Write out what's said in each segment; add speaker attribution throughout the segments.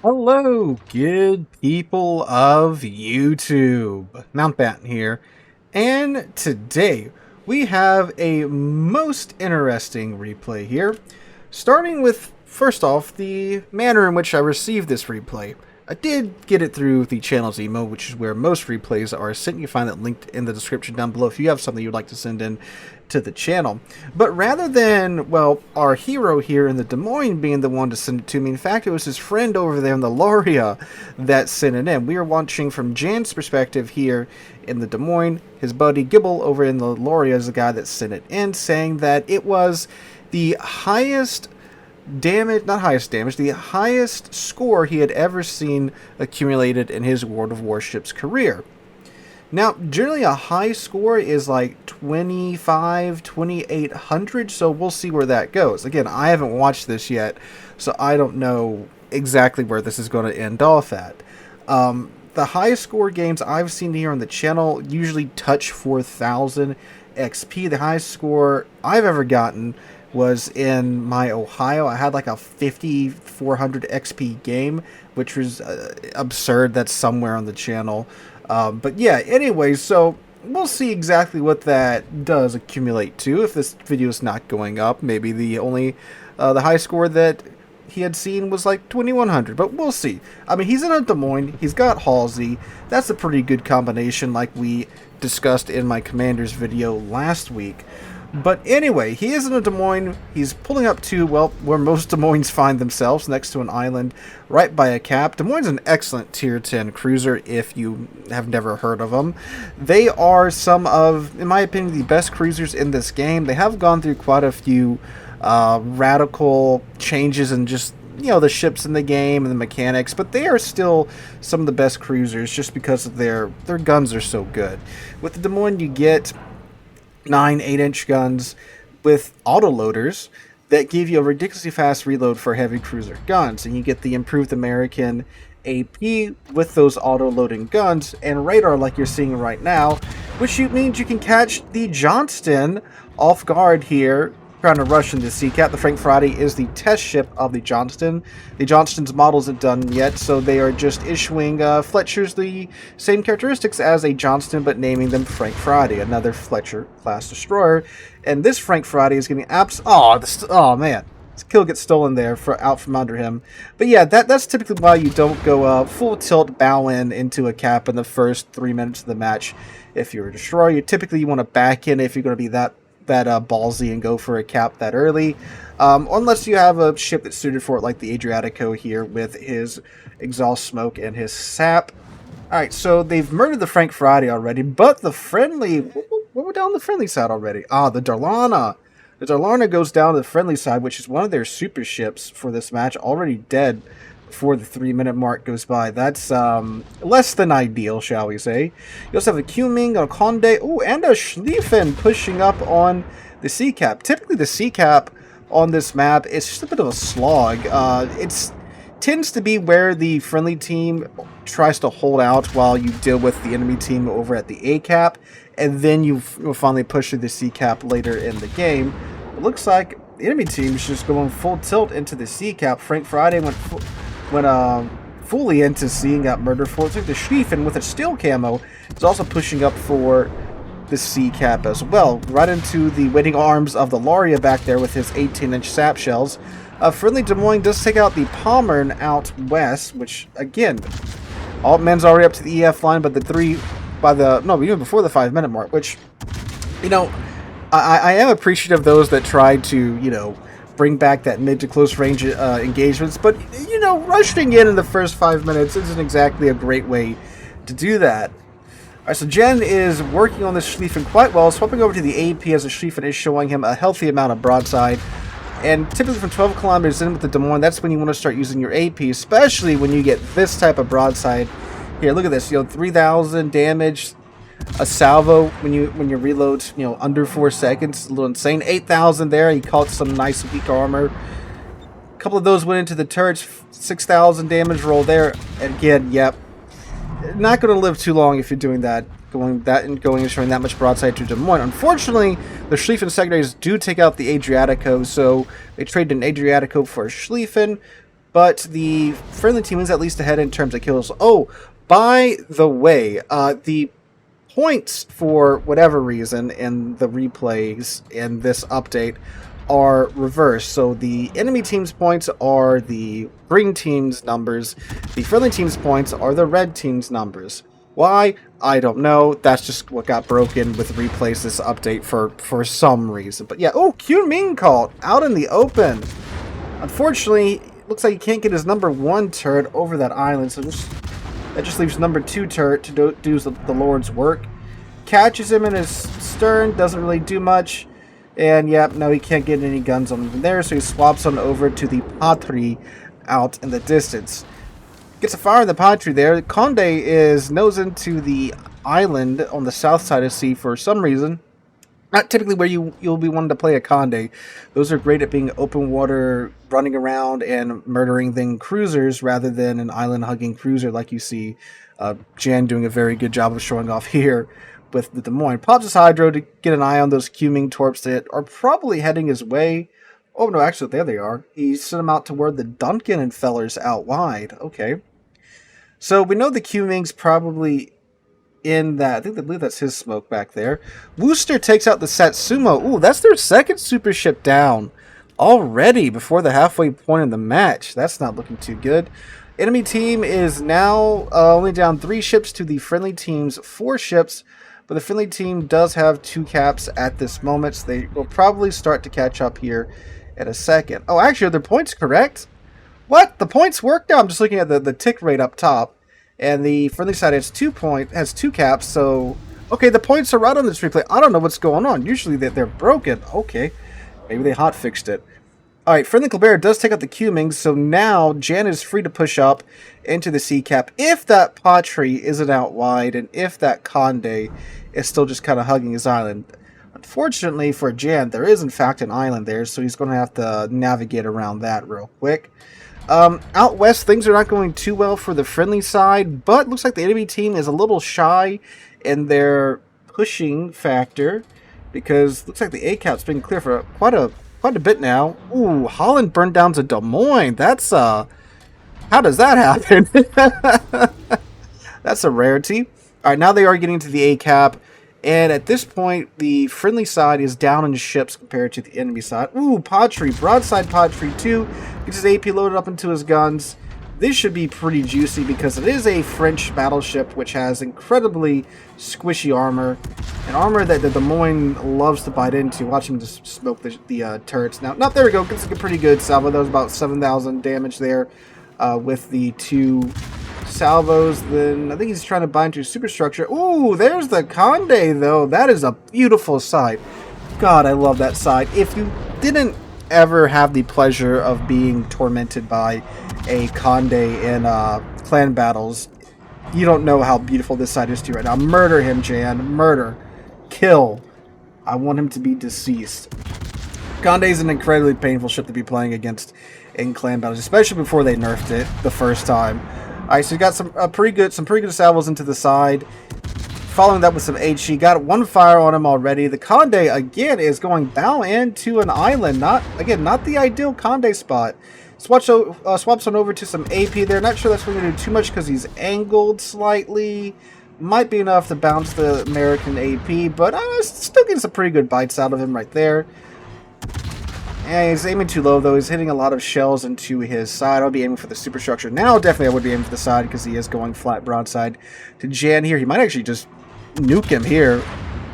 Speaker 1: Hello, good people of YouTube. Mountbatten here, and today we have a most interesting replay here, starting with, first off, the manner in which I received this replay. I did get it through the channel's email, which is where most replays are sent. You can find that linked in the description down below if you have something you'd like to send in to the channel. But rather than, well, our hero here in the Des Moines being the one to send it to me, in fact, it was his friend over there in the Loria that sent it in. We are watching from Jan's perspective here in the Des Moines. His buddy Gibble over in the Loria is the guy that sent it in, saying that it was the highest damage, not highest damage, the highest score he had ever seen accumulated in his World of Warships career. Now, generally a high score is like 2,800, so we'll see where that goes. Again, I haven't watched this yet, so I don't know exactly where this is going to end off at. The highest score games I've seen here on the channel usually touch 4,000 XP. The highest score I've ever gotten was in my Ohio. I had like a 5,400 XP game, which was absurd. That's somewhere on the channel. But yeah, anyway, so we'll see exactly what that does accumulate to if this video is not going up. Maybe the high score that he had seen was like 2,100, but we'll see. I mean, he's in a Des Moines. He's got Halsey. That's a pretty good combination like we discussed in my Commanders video last week. But anyway, he is in a Des Moines. He's pulling up to, well, where most Des Moines find themselves, next to an island right by a cap. Des Moines is an excellent Tier 10 cruiser if you have never heard of them. They are some of, in my opinion, the best cruisers in this game. They have gone through quite a few radical changes in just, the ships in the game and the mechanics, but they are still some of the best cruisers just because of their guns are so good. With the Des Moines, you get 9 8-inch guns with autoloaders that give you a ridiculously fast reload for heavy cruiser guns, and you get the improved American AP with those auto-loading guns and radar like you're seeing right now, which means you can catch the Johnston off guard here trying to rush into Sea Cap. The Frank Friday is the test ship of the Johnston. The Johnston's model isn't done yet, so they are just issuing Fletchers the same characteristics as a Johnston, but naming them Frank Friday, another Fletcher class destroyer. And this Frank Friday is getting oh man, this kill gets stolen there out from under him. But yeah, that's typically why you don't go full tilt bow into a cap in the first 3 minutes of the match. If you're a destroyer, you want to back in if you're going to be that ballsy and go for a cap that early, unless you have a ship that's suited for it, like the Adriatico here with his exhaust smoke and his sap. Alright, so they've murdered the Frank Friday already, but the friendly, what were down the friendly side already? The Darlana. The Darlana goes down to the friendly side, which is one of their super ships for this match, already dead before the 3-minute mark goes by. That's less than ideal, shall we say. You also have a Kuming, a Conde, and a Schlieffen pushing up on the Sea Cap. Typically, the Sea Cap on this map is just a bit of a slog. It tends to be where the friendly team tries to hold out while you deal with the enemy team over at the A Cap, and then you'll finally push through the Sea Cap later in the game. It looks like the enemy team is just going full tilt into the Sea Cap. Frank Friday went fully into sea and got murdered for it. Like the Schlieffen with a steel camo is also pushing up for the Sea Cap as well, right into the waiting arms of the Loria back there with his 18-inch sap shells. Friendly Des Moines does take out the Pommern out west, which again, Altman's already up to the EF line, but even before the 5-minute mark, which, I am appreciative of those that try to, bring back that mid to close range engagements, but rushing in the first 5 minutes isn't exactly a great way to do that. Alright, so Jen is working on this Schlieffen quite well, swapping over to the AP as the Schlieffen is showing him a healthy amount of broadside. And typically from 12 kilometers in with the Des Moines, that's when you want to start using your AP, especially when you get this type of broadside. Here, look at this, 3,000 damage, a salvo when you reload, under 4 seconds. A little insane. 8,000 there. He caught some nice weak armor. A couple of those went into the turrets. 6,000 damage roll there. And again, yep, not going to live too long if you're doing that. Going and showing that much broadside to Des Moines. Unfortunately, the Schlieffen secondaries do take out the Adriatico, so they traded an Adriatico for a Schlieffen. but the friendly team is at least ahead in terms of kills. Oh, by the way, the points for whatever reason in the replays in this update are reversed. So the enemy team's points are the green team's numbers. The friendly team's points are the red team's numbers. Why? I don't know. That's just what got broken with replays this update for some reason. But yeah, oh, Q Ming called out in the open. Unfortunately, it looks like he can't get his number 1 turret over that island, so that just leaves number 2 turret to do the Lord's work. Catches him in his stern, doesn't really do much. And yep, no, he can't get any guns on him there, so he swaps on over to the Patri out in the distance. Gets a fire in the Patri there. Conde is nose into the island on the south side of sea for some reason. Not typically where you'll be wanting to play a Conde. Those are great at being open water, running around and murdering then cruisers rather than an island-hugging cruiser like you see Jan doing a very good job of showing off here with the Des Moines. Pops his Hydro to get an eye on those Q-Ming torps that are probably heading his way. Oh, no, actually, there they are. He sent them out toward the Duncan and fellers out wide. Okay. So we know the Q-Ming's probably in that. I believe that's his smoke back there. Wooster takes out the Satsuma. Ooh, that's their second super ship down already before the halfway point in the match. That's not looking too good. Enemy team is now only down 3 ships to the friendly team's 4 ships. But the friendly team does have 2 caps at this moment, so they will probably start to catch up here in a second. Oh, actually, are their points correct? What? The points work now? I'm just looking at the tick rate up top. And the friendly side has 2 caps, so... Okay, the points are right on this replay. I don't know what's going on. Usually they're broken. Okay, maybe they hot-fixed it. Alright, friendly Colbert does take out the Q-Ming, so now Jan is free to push up into the sea cap if that Patri isn't out wide and if that Conde is still just kind of hugging his island. Unfortunately for Jan, there is in fact an island there, so he's going to have to navigate around that real quick. Out west, things are not going too well for the friendly side, but looks like the enemy team is a little shy in their pushing factor, because looks like the A-cap's been clear for quite a bit now. Ooh, Holland burned down to Des Moines. That's, how does that happen? That's a rarity. Alright, now they are getting to the A-cap, and at this point, the friendly side is down in ships compared to the enemy side. Ooh, Patri, broadside Patri 2, gets his AP loaded up into his guns. This should be pretty juicy because it is a French battleship which has incredibly squishy armor. An armor that the Des Moines loves to bite into. Watch him just smoke the turrets. Now, there we go. Gets a pretty good salvo. That was about 7,000 damage there with the 2 salvos. Then I think he's trying to bind to superstructure. Ooh, there's the Conde, though. That is a beautiful sight. God, I love that sight. If you didn't ever have the pleasure of being tormented by a Conde in clan battles, you don't know how beautiful this side is to you right now. Murder him, Jan. Murder. Kill. I want him to be deceased. Conde is an incredibly painful ship to be playing against in clan battles, especially before they nerfed it the first time. Alright, so you got some pretty good salvos into the side. Following that with some HE. Got 1 fire on him already. The Conde, again, is going bow into an island. Not the ideal Conde spot. Swaps on over to some AP there. Not sure that's going to do too much because he's angled slightly. Might be enough to bounce the American AP, but still getting some pretty good bites out of him right there. And he's aiming too low, though. He's hitting a lot of shells into his side. I'll be aiming for the superstructure. Now, definitely I would be aiming for the side because he is going flat broadside to Jan here. He might actually just nuke him here.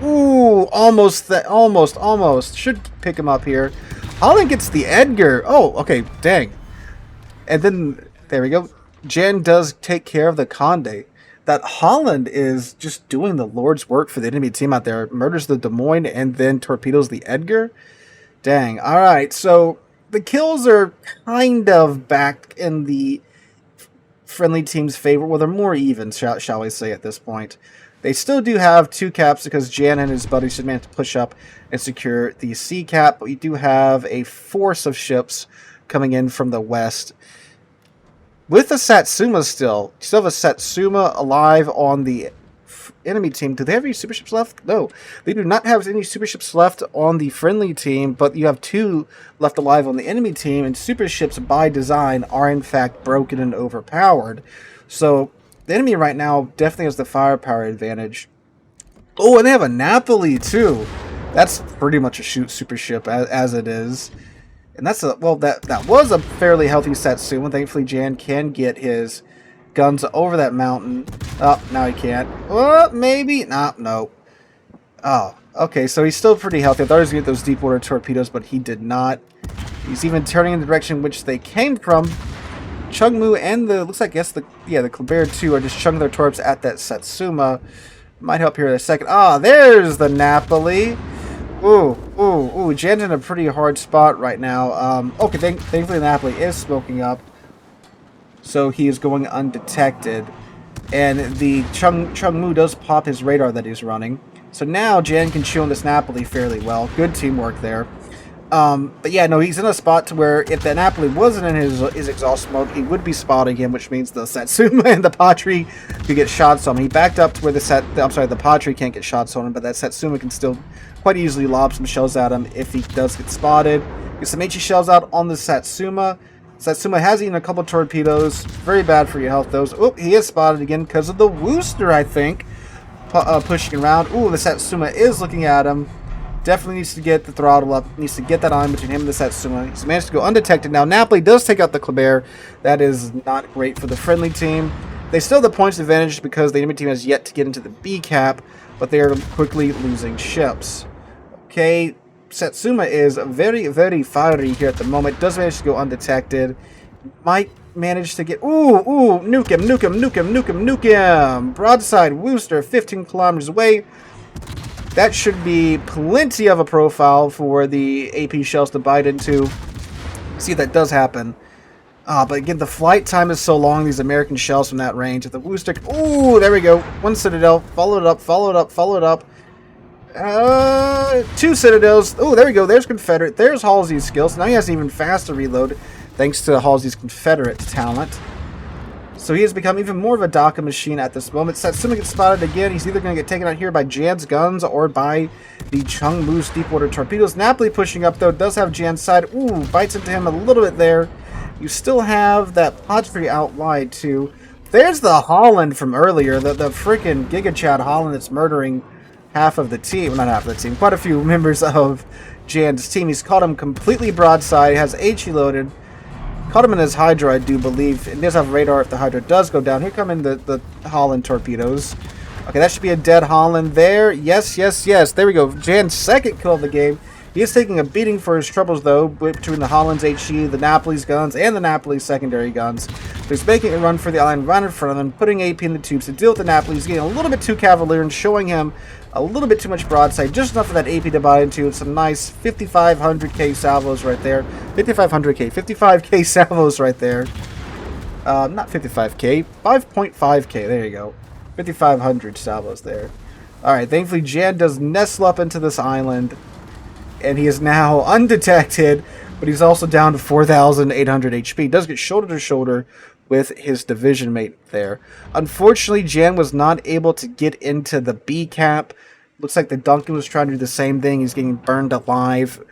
Speaker 1: Ooh, almost. Should pick him up here. Holland gets the Edgar. Oh, okay, dang. And then, there we go. Jan does take care of the Conde. That Holland is just doing the Lord's work for the enemy team out there. Murders the Des Moines and then torpedoes the Edgar. Dang. Alright, so the kills are kind of back in the friendly team's favor. Well, they're more even, shall we say, at this point. They still do have 2 caps because Jan and his buddies should manage to push up and secure the C cap. But we do have a force of ships coming in from the west. With the Satsuma still. You still have a Satsuma alive on the enemy team. Do they have any super ships left? No, they do not have any super ships left on the friendly team, but you have 2 left alive on the enemy team, and super ships by design are in fact broken and overpowered. So the enemy right now definitely has the firepower advantage. Oh, and they have a Napoli too. That's pretty much a super ship as it is. And that's a, well, that was a fairly healthy Satsuma. Thankfully, Jan can get his guns over that mountain. Oh, now he can't. Oh, maybe. Nah, no. Oh, okay, so he's still pretty healthy. I thought he was going to get those deep water torpedoes, but he did not. He's even turning in the direction which they came from. Chungmu and the, looks like, yes, the Kleber 2 are just chugging their torps at that Satsuma. Might help here in a second. Ah, there's the Napoli. Ooh, Jan's in a pretty hard spot right now. Okay, thankfully the Napoli is smoking up. So he is going undetected. And the Chungmu does pop his radar that he's running. So now Jan can chew on this Napoli fairly well. Good teamwork there. But yeah, no, he's in a spot to where if the Napoli wasn't in his exhaust mode, he would be spotting him, which means the Satsuma and the Patri could get shots on him. He backed up to where the Patri can't get shots on him, but that Satsuma can still quite easily lob some shells at him if he does get spotted. Get some HE shells out on the Satsuma. Satsuma has eaten a couple torpedoes. Very bad for your health, those. Oh, he is spotted again because of the Wooster, I think. Pushing around. Ooh, the Satsuma is looking at him. Definitely needs to get the throttle up. Needs to get that on between him and the Satsuma. He's managed to go undetected. Now, Napoli does take out the Kleber. That is not great for the friendly team. They still have the points advantage because the enemy team has yet to get into the B cap, but they are quickly losing ships. Okay, Satsuma is very, very fiery here at the moment. Does manage to go undetected. Might manage to get... Ooh, nuke him. Broadside Wooster, 15 kilometers away. That should be plenty of a profile for the AP shells to bite into. See if that does happen. But again, the flight time is so long, these American shells from that range. If the Wooster... Ooh, there we go. 1 Citadel. Follow it up. 2 Citadels. Oh, there we go. There's Confederate. There's Halsey's skills. Now he has an even faster reload thanks to Halsey's Confederate talent. So he has become even more of a DACA machine at this moment. Satsuma gets spotted again. He's either going to get taken out here by Jan's guns or by the Chungmu's deep-water torpedoes. Napoli pushing up, though, does have Jan's side. Ooh, bites into him a little bit there. You still have that Patri out wide, too. There's the Holland from earlier, the freaking Giga Chad Holland that's murdering half of the team. Well, not half of the team, quite a few members of Jan's team. He's caught him completely broadside, has HE loaded. Caught him in his Hydra, I do believe. It does have radar if the Hydra does go down. Here come in the Holland torpedoes. Okay, that should be a dead Holland there. Yes. There we go. Jan's second kill of the game. He is taking a beating for his troubles, though, between the Holland's HE, the Napoli's guns, and the Napoli's secondary guns. He's making a run for the island right in front of him, putting AP in the tubes to deal with the Napoli. He's getting a little bit too cavalier and showing him a little bit too much broadside, just enough for that AP to buy into. Some nice 5,500k salvos right there. 55k salvos right there. Not 55k, 5.5k. There you go. 5,500 salvos there. Alright, thankfully Jan does nestle up into this island, and he is now undetected, but he's also down to 4,800 HP. Does get shoulder to shoulder with his division mate there. Unfortunately, Jan was not able to get into the B cap. Looks like the Duncan was trying to do the same thing. He's getting burned alive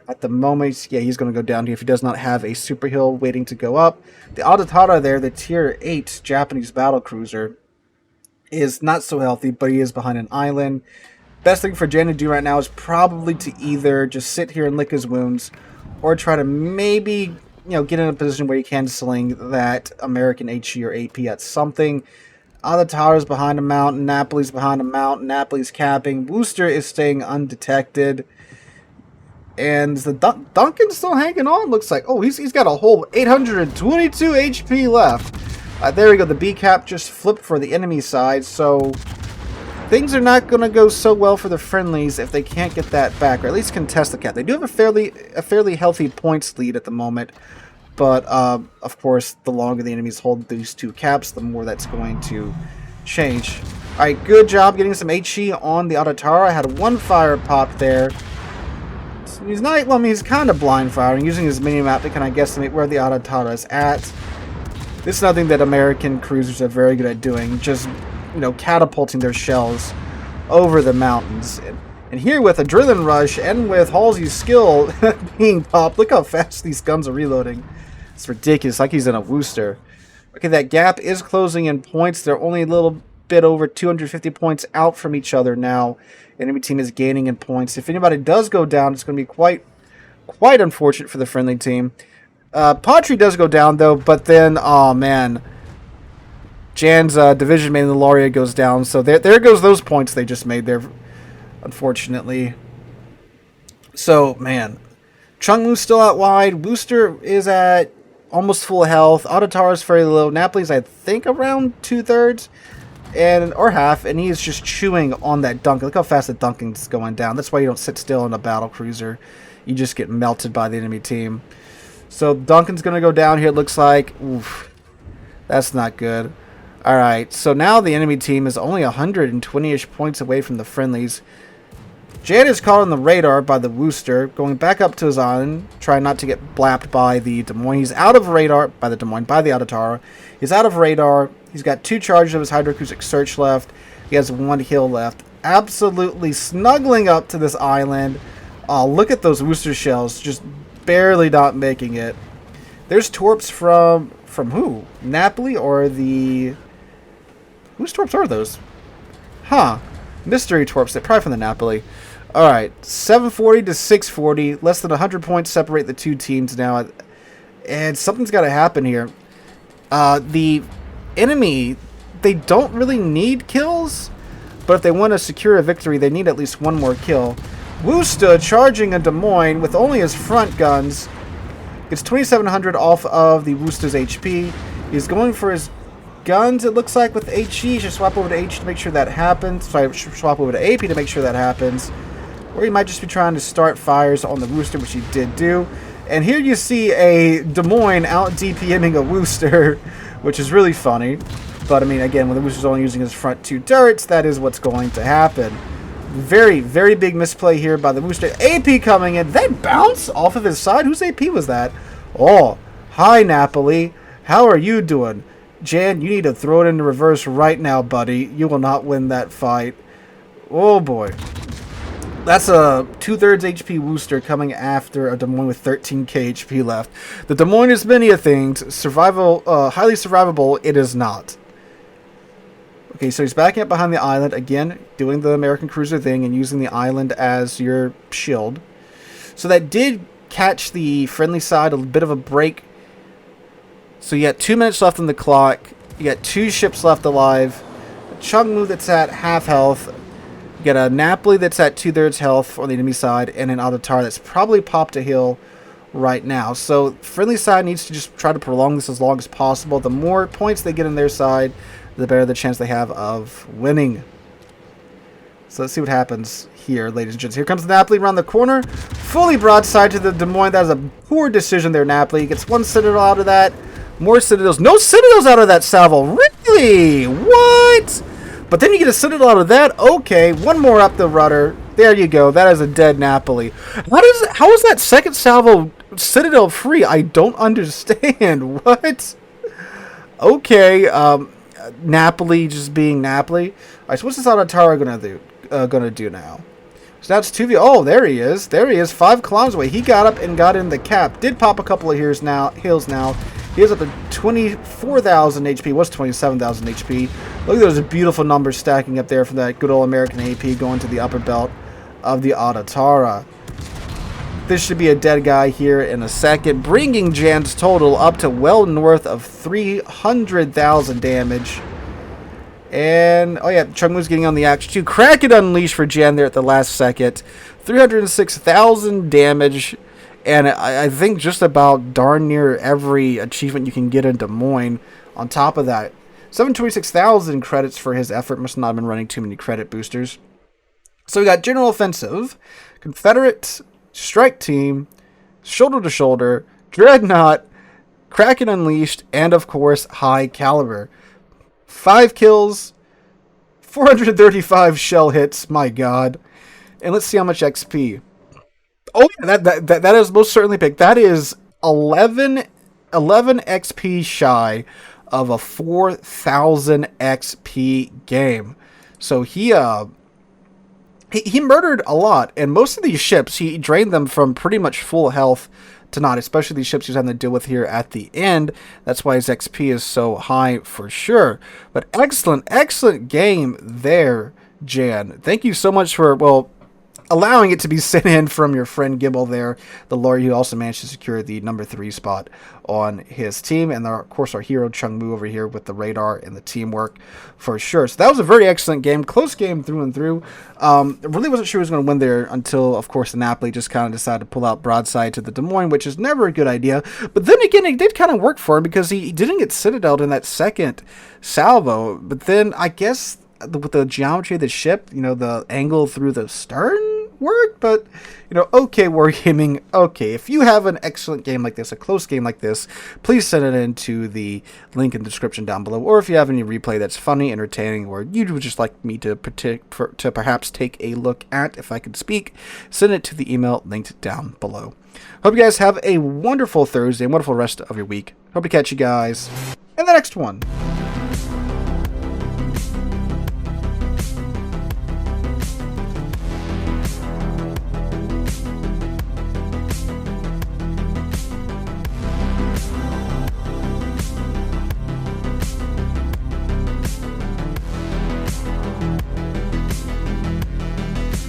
Speaker 1: at the moment. Yeah, he's going to go down here if he does not have a super hill waiting to go up. The Adatara there, the tier 8 Japanese battle cruiser, is not so healthy, but he is behind an island. Best thing for Jan to do right now is probably to either just sit here and lick his wounds, or try to maybe, get in a position where he can sling that American HE or AP at something. Adatara's behind a mountain, Napoli's behind a mountain, Napoli's capping, Wooster is staying undetected. And the Duncan's still hanging on, looks like. Oh, he's got a whole 822 HP left. There we go, the B cap just flipped for the enemy side, so things are not going to go so well for the friendlies if they can't get that back, or at least contest the cap. They do have a fairly healthy points lead at the moment, but of course, the longer the enemies hold these 2 caps, the more that's going to change. Alright, good job getting some HE on the Adatara. I had 1 fire pop there. So he's not, well, I mean, he's kind of blind firing, using his mini-map to kind of guesstimate where the Adatara is at. This is nothing that American cruisers are very good at doing, just catapulting their shells over the mountains. And here with Adrenaline Rush and with Halsey's skill being popped, look how fast these guns are reloading. It's ridiculous, like he's in a Worcester. Okay, that gap is closing in points. They're only a little bit over 250 points out from each other now. Enemy team is gaining in points. If anybody does go down, it's going to be quite unfortunate for the friendly team. Patry does go down, though, but then, oh man, Jan's division mate in the Laurier goes down. So there goes those points they just made there, unfortunately. So, man, Chungmu's still out wide. Worcester is at almost full health. Adatara is very low. Napoli's, I think, around 2/3 or half, and he is just chewing on that Duncan. Look how fast the Duncan's going down. That's why you don't sit still in a battle cruiser. You just get melted by the enemy team. So Duncan's going to go down here, it looks like. Oof, that's not good. All right, so now the enemy team is only 120-ish points away from the friendlies. Jan is caught on the radar by the Worcester, going back up to his island, trying not to get blapped by the Des Moines. He's out of radar by the Des Moines, by the Adatara. He's out of radar. He's got 2 charges of his hydroacoustic search left. He has 1 heal left. Absolutely snuggling up to this island. Oh, look at those Worcester shells, just barely not making it. There's torps from who? Napoli or the... Whose torps are those? Huh. Mystery torps. They're probably from the Napoli. Alright, 740 to 640. Less than 100 points separate the two teams now. And something's got to happen here. The enemy, they don't really need kills. But if they want to secure a victory, they need at least 1 more kill. Worcester charging a Des Moines with only his front guns. Gets 2,700 off of the Worcester's HP. He's going for his guns, it looks like, with HE. Should swap over to H to make sure that happens. Sorry, swap over to AP to make sure that happens. Or he might just be trying to start fires on the Worcester, which he did do. And here you see a Des Moines out DPMing a Worcester, which is really funny. But, I mean, again, when the Worcester's only using his front 2 turrets, that is what's going to happen. Very, very big misplay here by the Worcester. AP coming in. That bounce off of his side? Whose AP was that? Oh, hi, Napoli. How are you doing? Jan, you need to throw it into reverse right now, buddy. You will not win that fight. Oh, boy. That's a 2/3 HP Worcester coming after a Des Moines with 13k HP left. The Des Moines is many a things. Highly survivable, it is not. Okay, so he's backing up behind the island. Again, doing the American Cruiser thing and using the island as your shield. So that did catch the friendly side a bit of a break. So you got 2 minutes left on the clock. You got 2 ships left alive. A Chungmu that's at half health. You got a Napoli that's at 2/3 health on the enemy side. And an Adatara that's probably popped a heal right now. So friendly side needs to just try to prolong this as long as possible. The more points they get on their side, the better the chance they have of winning. So let's see what happens here, ladies and gents. Here comes the Napoli around the corner. Fully broadside to the Des Moines. That is a poor decision there, Napoli. Gets 1 Citadel out of that. More Citadels. No Citadels out of that salvo. Really? What? But then you get a Citadel out of that. Okay, 1 more up the rudder. There you go. That is a dead Napoli. How is that second salvo Citadel free? I don't understand. What? Okay, Napoli just being Napoli. All right, so what's this Adatara gonna do now? So now it's 2v. Oh, there he is. There he is. 5 kilometers away. He got up and got in the cap. Did pop a couple of hills now. He is up to 24,000 HP. Was 27,000 HP. Look at those beautiful numbers stacking up there from that good old American AP going to the upper belt of the Adatara. This should be a dead guy here in a second, bringing Jan's total up to well north of 300,000 damage. And, oh yeah, Chungmu's getting on the axe too. Kraken Unleashed for Jan there at the last second. 306,000 damage. And I think just about darn near every achievement you can get in Des Moines on top of that. 726,000 credits for his effort. Must not have been running too many credit boosters. So we got General Offensive, Confederate Strike Team, Shoulder to Shoulder, Dreadnought, Kraken Unleashed, and of course High Caliber. 5 kills, 435 shell hits, my god. And let's see how much XP. Oh, that is most certainly big. That is 11 XP shy of a 4,000 XP game. So he murdered a lot, and most of these ships, he drained them from pretty much full health to not, especially these ships he's having to deal with here at the end. That's why his XP is so high for sure. But excellent game there, Jan. Thank you so much for, well, allowing it to be sent in from your friend Gibble there, the lawyer who also managed to secure the number 3 spot on his team. And of course our hero Chung Mu over here with the radar and the teamwork for sure. So that was a very excellent game, close game through and through. I really wasn't sure who was going to win there until, of course, the Napoli just kind of decided to pull out broadside to the Des Moines, which is never a good idea. But then again, it did kind of work for him because he didn't get citadeled in that second salvo. But then I guess with the geometry of the ship, the angle through the stern work, but okay, Wargaming, okay, if you have an excellent game like this, a close game like this, please send it into the link in the description down below, or if you have any replay that's funny, entertaining, or you would just like me to perhaps take a look at, if I could speak, send it to the email linked down below. Hope you guys have a wonderful Thursday, and wonderful rest of your week. Hope to catch you guys in the next one.